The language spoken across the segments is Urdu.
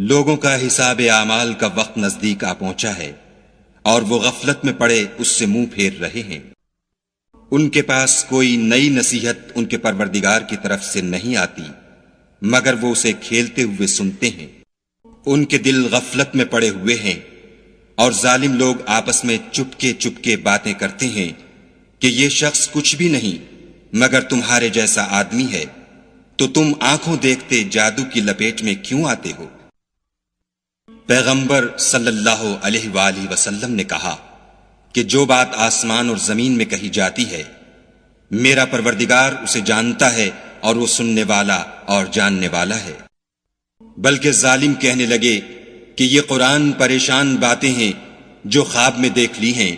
لوگوں کا حساب اعمال کا وقت نزدیک آ پہنچا ہے اور وہ غفلت میں پڑے اس سے منہ پھیر رہے ہیں۔ ان کے پاس کوئی نئی نصیحت ان کے پروردگار کی طرف سے نہیں آتی مگر وہ اسے کھیلتے ہوئے سنتے ہیں۔ ان کے دل غفلت میں پڑے ہوئے ہیں اور ظالم لوگ آپس میں چپکے چپکے باتیں کرتے ہیں کہ یہ شخص کچھ بھی نہیں مگر تمہارے جیسا آدمی ہے، تو تم آنکھوں دیکھتے جادو کی لپیٹ میں کیوں آتے ہو؟ پیغمبر صلی اللہ علیہ وآلہ وسلم نے کہا کہ جو بات آسمان اور زمین میں کہی جاتی ہے میرا پروردگار اسے جانتا ہے اور وہ سننے والا اور جاننے والا ہے۔ بلکہ ظالم کہنے لگے کہ یہ قرآن پریشان باتیں ہیں جو خواب میں دیکھ لی ہیں،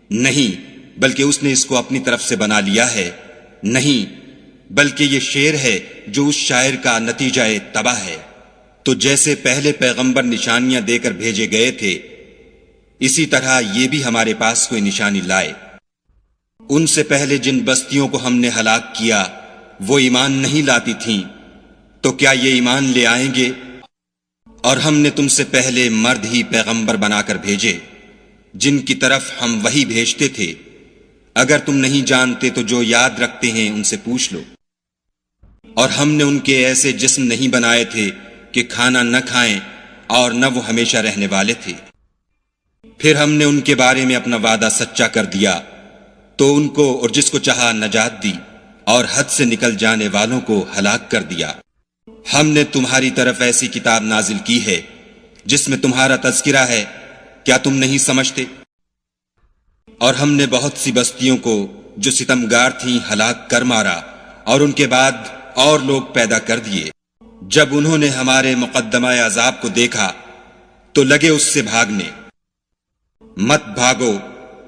نہیں بلکہ اس نے اس کو اپنی طرف سے بنا لیا ہے، نہیں بلکہ یہ شعر ہے جو اس شاعر کا نتیجہ تباہ ہے۔ تو جیسے پہلے پیغمبر نشانیاں دے کر بھیجے گئے تھے اسی طرح یہ بھی ہمارے پاس کوئی نشانی لائے۔ ان سے پہلے جن بستیوں کو ہم نے ہلاک کیا وہ ایمان نہیں لاتی تھیں، تو کیا یہ ایمان لے آئیں گے؟ اور ہم نے تم سے پہلے مرد ہی پیغمبر بنا کر بھیجے جن کی طرف ہم وحی بھیجتے تھے، اگر تم نہیں جانتے تو جو یاد رکھتے ہیں ان سے پوچھ لو۔ اور ہم نے ان کے ایسے جسم نہیں بنائے تھے کہ کھانا نہ کھائیں اور نہ وہ ہمیشہ رہنے والے تھے۔ پھر ہم نے ان کے بارے میں اپنا وعدہ سچا کر دیا تو ان کو اور جس کو چاہا نجات دی اور حد سے نکل جانے والوں کو ہلاک کر دیا۔ ہم نے تمہاری طرف ایسی کتاب نازل کی ہے جس میں تمہارا تذکرہ ہے، کیا تم نہیں سمجھتے؟ اور ہم نے بہت سی بستیوں کو جو ستمگار تھیں ہلاک کر مارا اور ان کے بعد اور لوگ پیدا کر دیے۔ جب انہوں نے ہمارے مقدمہ عذاب کو دیکھا تو لگے اس سے بھاگنے۔ مت بھاگو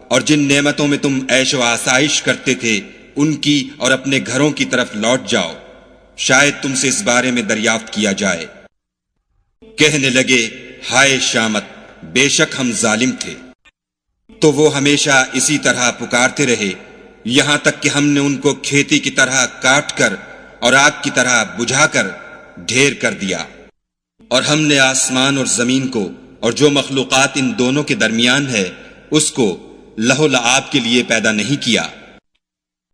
اور جن نعمتوں میں تم عیش و آسائش کرتے تھے ان کی اور اپنے گھروں کی طرف لوٹ جاؤ، شاید تم سے اس بارے میں دریافت کیا جائے۔ کہنے لگے ہائے شامت، بے شک ہم ظالم تھے۔ تو وہ ہمیشہ اسی طرح پکارتے رہے یہاں تک کہ ہم نے ان کو کھیتی کی طرح کاٹ کر اور آگ کی طرح بجھا کر ڈھیر کر دیا۔ اور ہم نے آسمان اور زمین کو اور جو مخلوقات ان دونوں کے درمیان ہے اس کو لہو لعاب کے لیے پیدا نہیں کیا۔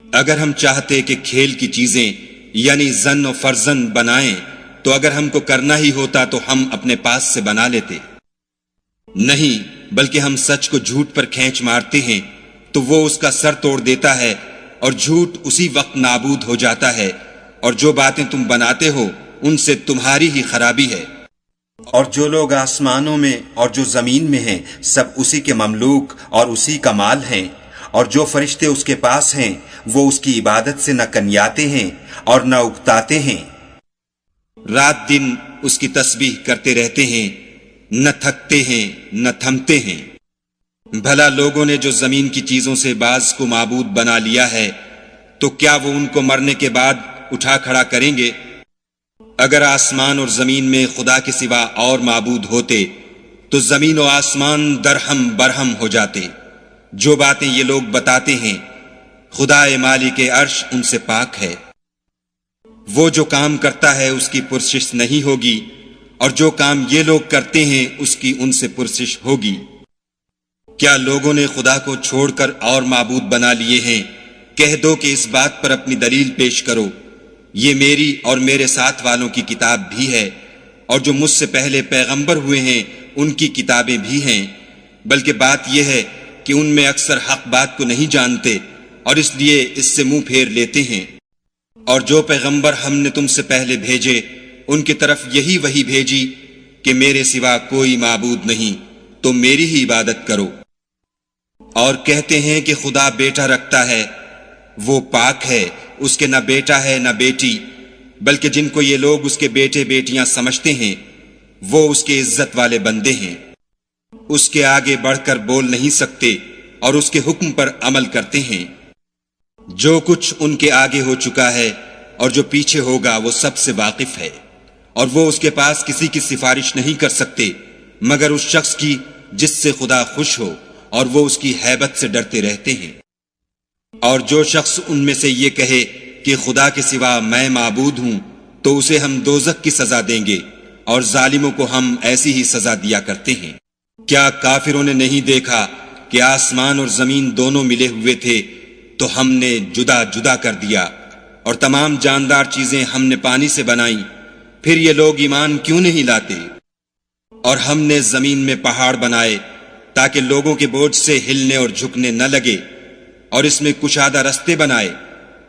اگر ہم چاہتے کہ کھیل کی چیزیں یعنی زن و فرزن بنائیں تو اگر ہم کو کرنا ہی ہوتا تو ہم اپنے پاس سے بنا لیتے، نہیں بلکہ ہم سچ کو جھوٹ پر کھینچ مارتے ہیں تو وہ اس کا سر توڑ دیتا ہے اور جھوٹ اسی وقت نابود ہو جاتا ہے، اور جو باتیں تم بناتے ہو ان سے تمہاری ہی خرابی ہے۔ اور جو لوگ آسمانوں میں اور جو زمین میں ہیں سب اسی کے مملوک اور اسی کا مال ہیں، اور جو فرشتے اس کے پاس ہیں وہ اس کی عبادت سے نہ کنیاتے ہیں اور نہ اکتاتے ہیں، رات دن اس کی تسبیح کرتے رہتے ہیں، نہ تھکتے ہیں نہ تھمتے ہیں۔ بھلا لوگوں نے جو زمین کی چیزوں سے بعض کو معبود بنا لیا ہے تو کیا وہ ان کو مرنے کے بعد اٹھا کھڑا کریں گے؟ اگر آسمان اور زمین میں خدا کے سوا اور معبود ہوتے تو زمین و آسمان درہم برہم ہو جاتے۔ جو باتیں یہ لوگ بتاتے ہیں خدا مالک عرش ان سے پاک ہے۔ وہ جو کام کرتا ہے اس کی پرسش نہیں ہوگی، اور جو کام یہ لوگ کرتے ہیں اس کی ان سے پرسش ہوگی۔ کیا لوگوں نے خدا کو چھوڑ کر اور معبود بنا لیے ہیں؟ کہہ دو کہ اس بات پر اپنی دلیل پیش کرو، یہ میری اور میرے ساتھ والوں کی کتاب بھی ہے، اور جو مجھ سے پہلے پیغمبر ہوئے ہیں ان کی کتابیں بھی ہیں، بلکہ بات یہ ہے کہ ان میں اکثر حق بات کو نہیں جانتے اور اس لیے اس سے منہ پھیر لیتے ہیں۔ اور جو پیغمبر ہم نے تم سے پہلے بھیجے ان کی طرف یہی وحی بھیجی کہ میرے سوا کوئی معبود نہیں، تو میری ہی عبادت کرو۔ اور کہتے ہیں کہ خدا بیٹا رکھتا ہے، وہ پاک ہے، اس کے نہ بیٹا ہے نہ بیٹی، بلکہ جن کو یہ لوگ اس کے بیٹے بیٹیاں سمجھتے ہیں وہ اس کے عزت والے بندے ہیں۔ اس کے آگے بڑھ کر بول نہیں سکتے اور اس کے حکم پر عمل کرتے ہیں۔ جو کچھ ان کے آگے ہو چکا ہے اور جو پیچھے ہوگا وہ سب سے واقف ہے، اور وہ اس کے پاس کسی کی سفارش نہیں کر سکتے مگر اس شخص کی جس سے خدا خوش ہو، اور وہ اس کی ہیبت سے ڈرتے رہتے ہیں۔ اور جو شخص ان میں سے یہ کہے کہ خدا کے سوا میں معبود ہوں تو اسے ہم دوزخ کی سزا دیں گے، اور ظالموں کو ہم ایسی ہی سزا دیا کرتے ہیں۔ کیا کافروں نے نہیں دیکھا کہ آسمان اور زمین دونوں ملے ہوئے تھے تو ہم نے جدا جدا کر دیا، اور تمام جاندار چیزیں ہم نے پانی سے بنائیں، پھر یہ لوگ ایمان کیوں نہیں لاتے؟ اور ہم نے زمین میں پہاڑ بنائے تاکہ لوگوں کے بوجھ سے ہلنے اور جھکنے نہ لگے، اور اس میں کشادہ رستے بنائے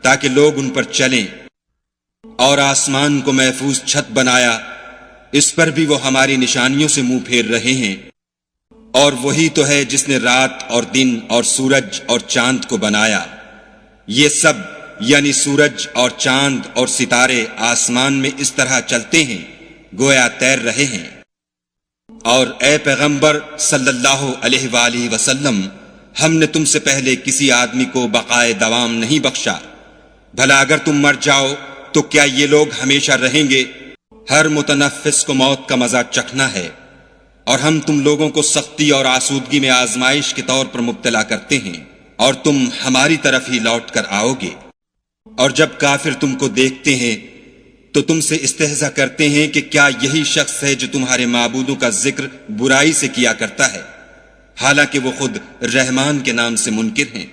تاکہ لوگ ان پر چلیں، اور آسمان کو محفوظ چھت بنایا، اس پر بھی وہ ہماری نشانیوں سے منہ پھیر رہے ہیں۔ اور وہی تو ہے جس نے رات اور دن اور سورج اور چاند کو بنایا۔ یہ سب یعنی سورج اور چاند اور ستارے آسمان میں اس طرح چلتے ہیں گویا تیر رہے ہیں۔ اور اے پیغمبر صلی اللہ علیہ وآلہ وسلم، ہم نے تم سے پہلے کسی آدمی کو بقائے دوام نہیں بخشا، بھلا اگر تم مر جاؤ تو کیا یہ لوگ ہمیشہ رہیں گے؟ ہر متنفس کو موت کا مزہ چکھنا ہے، اور ہم تم لوگوں کو سختی اور آسودگی میں آزمائش کے طور پر مبتلا کرتے ہیں، اور تم ہماری طرف ہی لوٹ کر آؤ گے۔ اور جب کافر تم کو دیکھتے ہیں تو تم سے استہزا کرتے ہیں کہ کیا یہی شخص ہے جو تمہارے معبودوں کا ذکر برائی سے کیا کرتا ہے، حالانکہ وہ خود رحمان کے نام سے منکر ہیں۔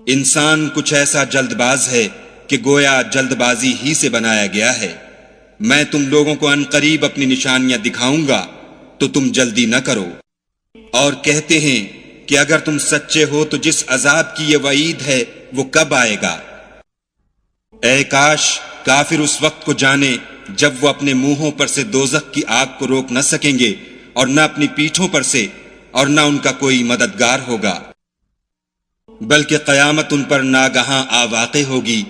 انسان کچھ ایسا جلد باز ہے کہ گویا جلد بازی ہی سے بنایا گیا ہے۔ میں تم لوگوں کو عنقریب اپنی نشانیاں دکھاؤں گا تو تم جلدی نہ کرو۔ اور کہتے ہیں کہ اگر تم سچے ہو تو جس عذاب کی یہ وعید ہے وہ کب آئے گا؟ اے کاش کافر اس وقت کو جانے جب وہ اپنے منہوں پر سے دوزخ کی آگ کو روک نہ سکیں گے، اور نہ اپنی پیٹھوں پر سے، اور نہ ان کا کوئی مددگار ہوگا، بلکہ قیامت ان پر ناگہاں آ واقع ہوگی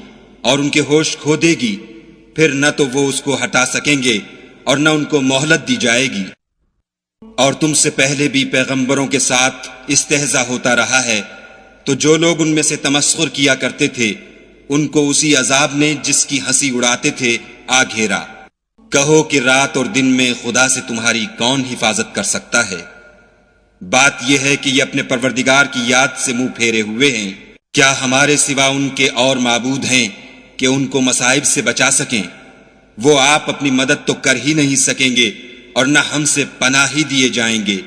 اور ان کے ہوش کھو دے گی، پھر نہ تو وہ اس کو ہٹا سکیں گے اور نہ ان کو مہلت دی جائے گی۔ اور تم سے پہلے بھی پیغمبروں کے ساتھ استہزا ہوتا رہا ہے، تو جو لوگ ان میں سے تمسخر کیا کرتے تھے ان کو اسی عذاب نے جس کی ہنسی اڑاتے تھے آ گھیرا۔ کہو کہ رات اور دن میں خدا سے تمہاری کون حفاظت کر سکتا ہے؟ بات یہ ہے کہ یہ اپنے پروردگار کی یاد سے منہ پھیرے ہوئے ہیں۔ کیا ہمارے سوا ان کے اور معبود ہیں کہ ان کو مصائب سے بچا سکیں؟ وہ آپ اپنی مدد تو کر ہی نہیں سکیں گے، اور نہ ہم سے پناہ ہی دیے جائیں گے،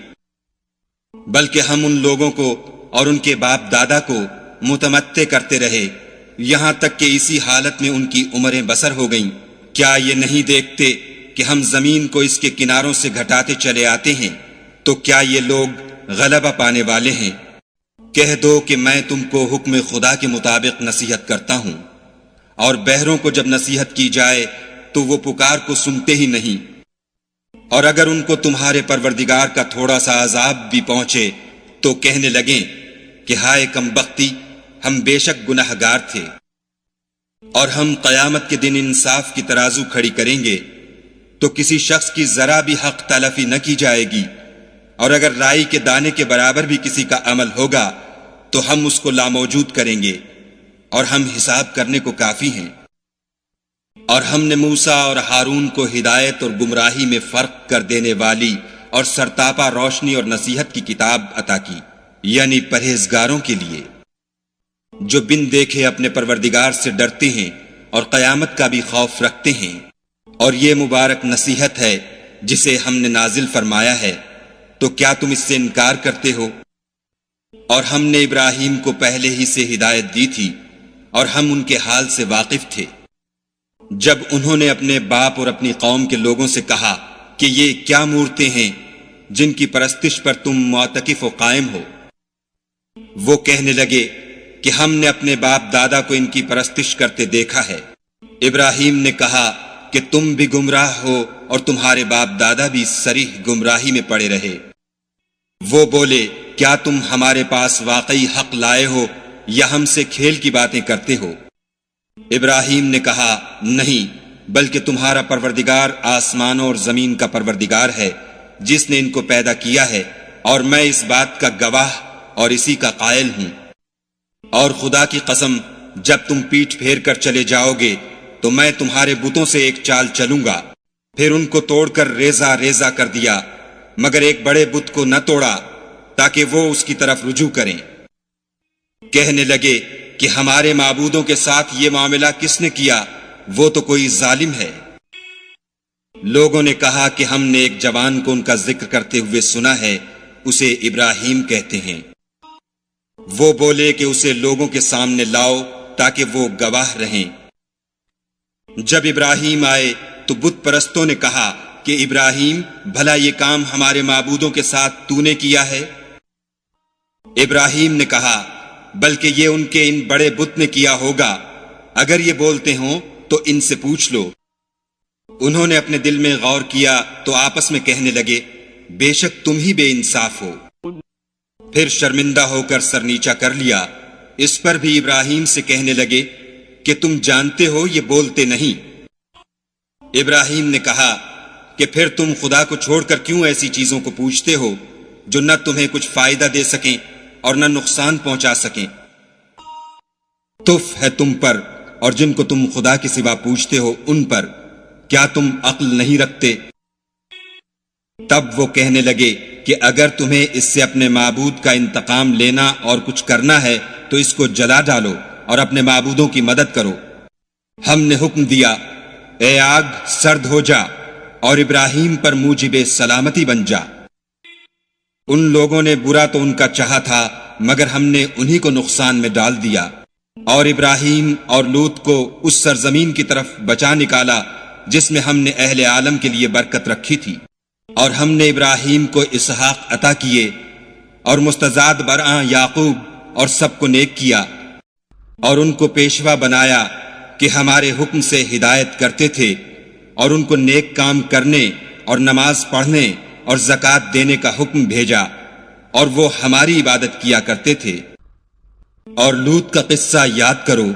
بلکہ ہم ان لوگوں کو اور ان کے باپ دادا کو متمتع کرتے رہے یہاں تک کہ اسی حالت میں ان کی عمریں بسر ہو گئیں۔ کیا یہ نہیں دیکھتے کہ ہم زمین کو اس کے کناروں سے گھٹاتے چلے آتے ہیں؟ تو کیا یہ لوگ غلبہ پانے والے ہیں؟ کہہ دو کہ میں تم کو حکم خدا کے مطابق نصیحت کرتا ہوں، اور بہروں کو جب نصیحت کی جائے تو وہ پکار کو سنتے ہی نہیں۔ اور اگر ان کو تمہارے پروردگار کا تھوڑا سا عذاب بھی پہنچے تو کہنے لگیں کہ ہائے کم بختی، ہم بے شک گناہگار تھے۔ اور ہم قیامت کے دن انصاف کی ترازو کھڑی کریں گے تو کسی شخص کی ذرا بھی حق تلفی نہ کی جائے گی، اور اگر رائی کے دانے کے برابر بھی کسی کا عمل ہوگا تو ہم اس کو لاموجود کریں گے، اور ہم حساب کرنے کو کافی ہیں۔ اور ہم نے موسیٰ اور ہارون کو ہدایت اور گمراہی میں فرق کر دینے والی اور سرتاپا روشنی اور نصیحت کی کتاب عطا کی، یعنی پرہیزگاروں کے لیے جو بن دیکھے اپنے پروردگار سے ڈرتے ہیں اور قیامت کا بھی خوف رکھتے ہیں۔ اور یہ مبارک نصیحت ہے جسے ہم نے نازل فرمایا ہے، تو کیا تم اس سے انکار کرتے ہو؟ اور ہم نے ابراہیم کو پہلے ہی سے ہدایت دی تھی، اور ہم ان کے حال سے واقف تھے جب انہوں نے اپنے باپ اور اپنی قوم کے لوگوں سے کہا کہ یہ کیا مورتیں ہیں جن کی پرستش پر تم معتکف و قائم ہو؟ وہ کہنے لگے کہ ہم نے اپنے باپ دادا کو ان کی پرستش کرتے دیکھا ہے۔ ابراہیم نے کہا کہ تم بھی گمراہ ہو اور تمہارے باپ دادا بھی صریح گمراہی میں پڑے رہے۔ وہ بولے کیا تم ہمارے پاس واقعی حق لائے ہو یا ہم سے کھیل کی باتیں کرتے ہو؟ ابراہیم نے کہا نہیں، بلکہ تمہارا پروردگار آسمانوں اور زمین کا پروردگار ہے جس نے ان کو پیدا کیا ہے، اور میں اس بات کا گواہ اور اسی کا قائل ہوں۔ اور خدا کی قسم جب تم پیٹھ پھیر کر چلے جاؤ گے تو میں تمہارے بتوں سے ایک چال چلوں گا۔ پھر ان کو توڑ کر ریزہ ریزہ کر دیا، مگر ایک بڑے بت کو نہ توڑا تاکہ وہ اس کی طرف رجوع کریں۔ کہنے لگے کہ ہمارے معبودوں کے ساتھ یہ معاملہ کس نے کیا؟ وہ تو کوئی ظالم ہے۔ لوگوں نے کہا کہ ہم نے ایک جوان کو ان کا ذکر کرتے ہوئے سنا ہے، اسے ابراہیم کہتے ہیں۔ وہ بولے کہ اسے لوگوں کے سامنے لاؤ تاکہ وہ گواہ رہیں۔ جب ابراہیم آئے تو بت پرستوں نے کہا کہ ابراہیم، بھلا یہ کام ہمارے معبودوں کے ساتھ تو نے کیا ہے؟ ابراہیم نے کہا، بلکہ یہ ان کے ان بڑے بت نے کیا ہوگا، اگر یہ بولتے ہوں تو ان سے پوچھ لو۔ انہوں نے اپنے دل میں غور کیا تو آپس میں کہنے لگے، بے شک تم ہی بے انصاف ہو۔ پھر شرمندہ ہو کر سر نیچا کر لیا۔ اس پر بھی ابراہیم سے کہنے لگے کہ تم جانتے ہو یہ بولتے نہیں۔ ابراہیم نے کہا کہ پھر تم خدا کو چھوڑ کر کیوں ایسی چیزوں کو پوچھتے ہو جو نہ تمہیں کچھ فائدہ دے سکیں اور نہ نقصان پہنچا سکیں؟ تف ہے تم پر اور جن کو تم خدا کے سوا پوچھتے ہو ان پر، کیا تم عقل نہیں رکھتے؟ تب وہ کہنے لگے کہ اگر تمہیں اس سے اپنے معبود کا انتقام لینا اور کچھ کرنا ہے تو اس کو جلا ڈالو اور اپنے معبودوں کی مدد کرو۔ ہم نے حکم دیا، اے آگ سرد ہو جا اور ابراہیم پر موجب سلامتی بن جا۔ ان لوگوں نے برا تو ان کا چاہا تھا، مگر ہم نے انہی کو نقصان میں ڈال دیا، اور ابراہیم اور لوط کو اس سرزمین کی طرف بچا نکالا جس میں ہم نے اہل عالم کے لیے برکت رکھی تھی۔ اور ہم نے ابراہیم کو اسحاق عطا کیے اور مستزاد برآں یعقوب اور سب کو نیک کیا، اور ان کو پیشوا بنایا کہ ہمارے حکم سے ہدایت کرتے تھے، اور ان کو نیک کام کرنے اور نماز پڑھنے اور زکوٰۃ دینے کا حکم بھیجا، اور وہ ہماری عبادت کیا کرتے تھے۔ اور لوط کا قصہ یاد کرو،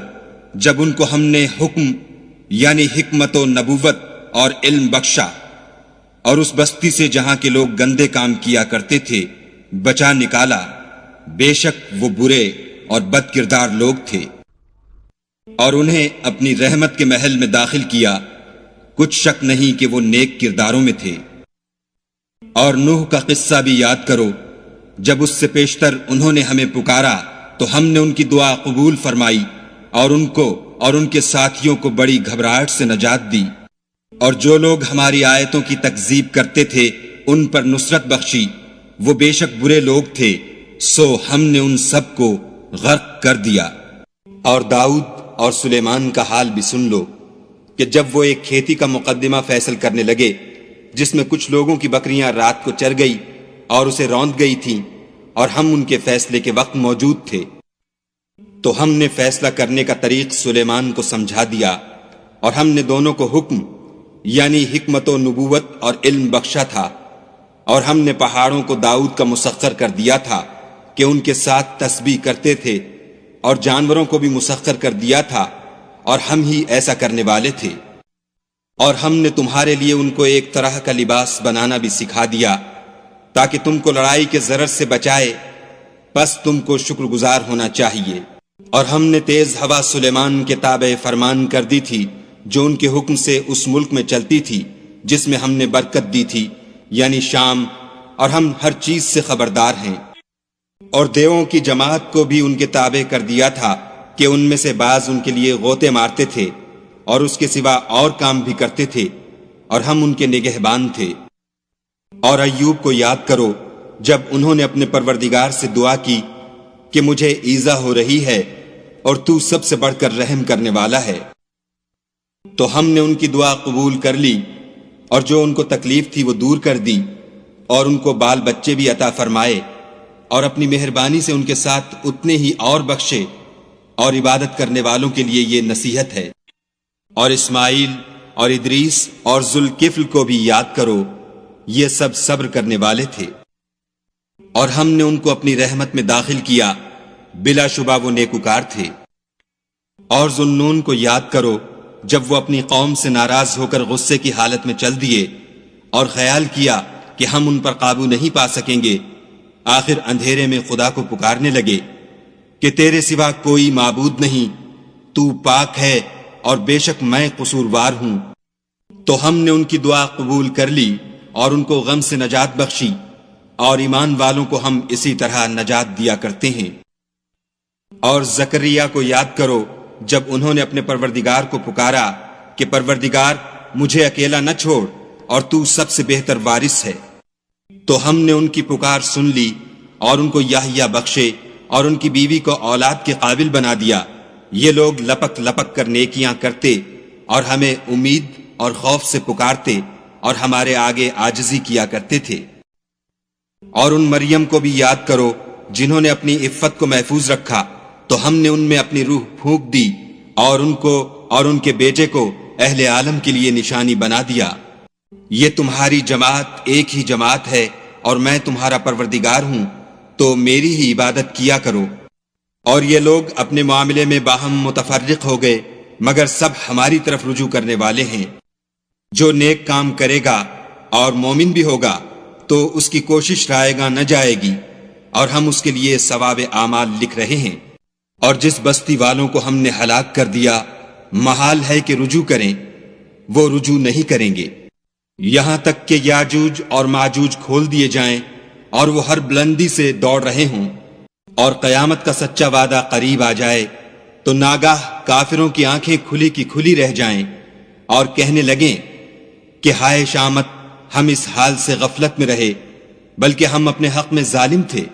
جب ان کو ہم نے حکم یعنی حکمت و نبوت اور علم بخشا، اور اس بستی سے جہاں کے لوگ گندے کام کیا کرتے تھے بچا نکالا، بے شک وہ برے اور بد کردار لوگ تھے، اور انہیں اپنی رحمت کے محل میں داخل کیا، کچھ شک نہیں کہ وہ نیک کرداروں میں تھے۔ اور نوح کا قصہ بھی یاد کرو، جب اس سے پیشتر انہوں نے ہمیں پکارا تو ہم نے ان کی دعا قبول فرمائی، اور ان کو اور ان کے ساتھیوں کو بڑی گھبراہٹ سے نجات دی، اور جو لوگ ہماری آیتوں کی تکذیب کرتے تھے ان پر نصرت بخشی، وہ بے شک برے لوگ تھے، سو ہم نے ان سب کو غرق کر دیا۔ اور داؤد اور سلیمان کا حال بھی سن لو کہ جب وہ ایک کھیتی کا مقدمہ فیصل کرنے لگے جس میں کچھ لوگوں کی بکریاں رات کو چر گئی اور اسے روند گئی تھیں، اور ہم ان کے فیصلے کے وقت موجود تھے، تو ہم نے فیصلہ کرنے کا طریق سلیمان کو سمجھا دیا، اور ہم نے دونوں کو حکم یعنی حکمت و نبوت اور علم بخشا تھا، اور ہم نے پہاڑوں کو داؤد کا مسخر کر دیا تھا کہ ان کے ساتھ تسبیح کرتے تھے، اور جانوروں کو بھی مسخر کر دیا تھا، اور ہم ہی ایسا کرنے والے تھے۔ اور ہم نے تمہارے لیے ان کو ایک طرح کا لباس بنانا بھی سکھا دیا تاکہ تم کو لڑائی کے ضرر سے بچائے، پس تم کو شکر گزار ہونا چاہیے۔ اور ہم نے تیز ہوا سلیمان کے تابع فرمان کر دی تھی جو ان کے حکم سے اس ملک میں چلتی تھی جس میں ہم نے برکت دی تھی، یعنی شام، اور ہم ہر چیز سے خبردار ہیں۔ اور دیووں کی جماعت کو بھی ان کے تابع کر دیا تھا کہ ان میں سے بعض ان کے لیے غوطے مارتے تھے اور اس کے سوا اور کام بھی کرتے تھے، اور ہم ان کے نگہبان تھے۔ اور ایوب کو یاد کرو جب انہوں نے اپنے پروردگار سے دعا کی کہ مجھے ایذا ہو رہی ہے اور تو سب سے بڑھ کر رحم کرنے والا ہے، تو ہم نے ان کی دعا قبول کر لی، اور جو ان کو تکلیف تھی وہ دور کر دی، اور ان کو بال بچے بھی عطا فرمائے، اور اپنی مہربانی سے ان کے ساتھ اتنے ہی اور بخشے، اور عبادت کرنے والوں کے لیے یہ نصیحت ہے۔ اور اسماعیل اور ادریس اور ذوالکفل کو بھی یاد کرو، یہ سب صبر کرنے والے تھے، اور ہم نے ان کو اپنی رحمت میں داخل کیا، بلا شبہ وہ نیکوکار تھے۔ اور ذوالنون کو یاد کرو جب وہ اپنی قوم سے ناراض ہو کر غصے کی حالت میں چل دیے، اور خیال کیا کہ ہم ان پر قابو نہیں پا سکیں گے، آخر اندھیرے میں خدا کو پکارنے لگے کہ تیرے سوا کوئی معبود نہیں، تو پاک ہے اور بے شک میں قصوروار ہوں۔ تو ہم نے ان کی دعا قبول کر لی اور ان کو غم سے نجات بخشی، اور ایمان والوں کو ہم اسی طرح نجات دیا کرتے ہیں۔ اور زکریا کو یاد کرو جب انہوں نے اپنے پروردگار کو پکارا کہ پروردگار مجھے اکیلا نہ چھوڑ اور تو سب سے بہتر وارث ہے۔ تو ہم نے ان کی پکار سن لی اور ان کو یحییٰ بخشے اور ان کی بیوی کو اولاد کے قابل بنا دیا۔ یہ لوگ لپک لپک کر نیکیاں کرتے اور ہمیں امید اور خوف سے پکارتے اور ہمارے آگے عاجزی کیا کرتے تھے۔ اور ان مریم کو بھی یاد کرو جنہوں نے اپنی عفت کو محفوظ رکھا، تو ہم نے ان میں اپنی روح پھونک دی اور ان کو اور ان کے بیٹے کو اہل عالم کے لیے نشانی بنا دیا۔ یہ تمہاری جماعت ایک ہی جماعت ہے اور میں تمہارا پروردگار ہوں، تو میری ہی عبادت کیا کرو۔ اور یہ لوگ اپنے معاملے میں باہم متفرق ہو گئے، مگر سب ہماری طرف رجوع کرنے والے ہیں۔ جو نیک کام کرے گا اور مومن بھی ہوگا تو اس کی کوشش رائے گاں نہ جائے گی، اور ہم اس کے لیے ثواب اعمال لکھ رہے ہیں۔ اور جس بستی والوں کو ہم نے ہلاک کر دیا، محال ہے کہ رجوع کریں، وہ رجوع نہیں کریں گے، یہاں تک کہ یاجوج اور ماجوج کھول دیے جائیں اور وہ ہر بلندی سے دوڑ رہے ہوں، اور قیامت کا سچا وعدہ قریب آ جائے تو ناگاہ کافروں کی آنکھیں کھلی کی کھلی رہ جائیں اور کہنے لگیں کہ ہائے شامت، ہم اس حال سے غفلت میں رہے، بلکہ ہم اپنے حق میں ظالم تھے۔